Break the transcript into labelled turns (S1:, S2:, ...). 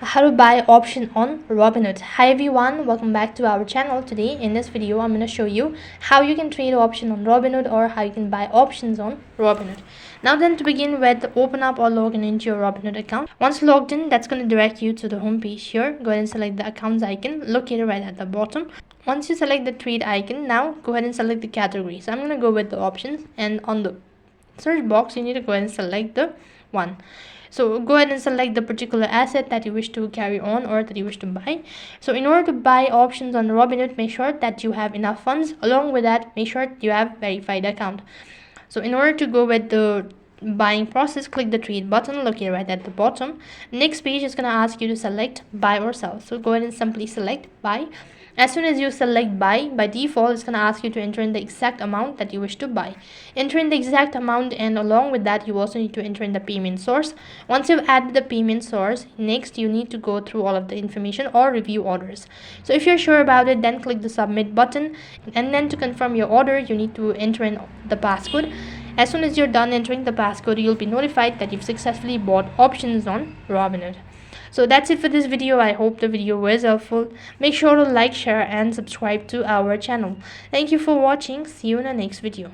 S1: how to buy option on Robinhood. Hi everyone, welcome back to our channel. Today in this video I'm going to show you how you can trade option on Robinhood or how you can buy options on Robinhood. Now then, to begin with, open up or log in into your Robinhood account. Once logged in, that's going to direct you to the home page here. Go ahead and select the accounts icon located right at the bottom. Once you select the trade icon, now go ahead and select the category. So I'm going to go with the options, and on the search box you need to go ahead and select the one. So go ahead and select the particular asset that you wish to carry on or that you wish to buy. So in order to buy options on Robinhood, make sure that you have enough funds. Along with that, make sure you have verified account. So in order to go with the buying process, click the trade button located right at the bottom. Next page is going to ask you to select buy or sell. So go ahead and simply select buy. As soon as you select buy, by default it's going to ask you to enter in the exact amount that you wish to buy. Enter in the exact amount, and along with that you also need to enter in the payment source. Once you've added the payment source, next you need to go through all of the information or review orders. So if you're sure about it, then click the submit button, and then to confirm your order you need to enter in the passcode. As soon as you're done entering the passcode, you'll be notified that you've successfully bought options on Robinhood. So that's it for this video. I hope the video was helpful. Make sure to like, share and subscribe to our channel. Thank you for watching. See you in the next video.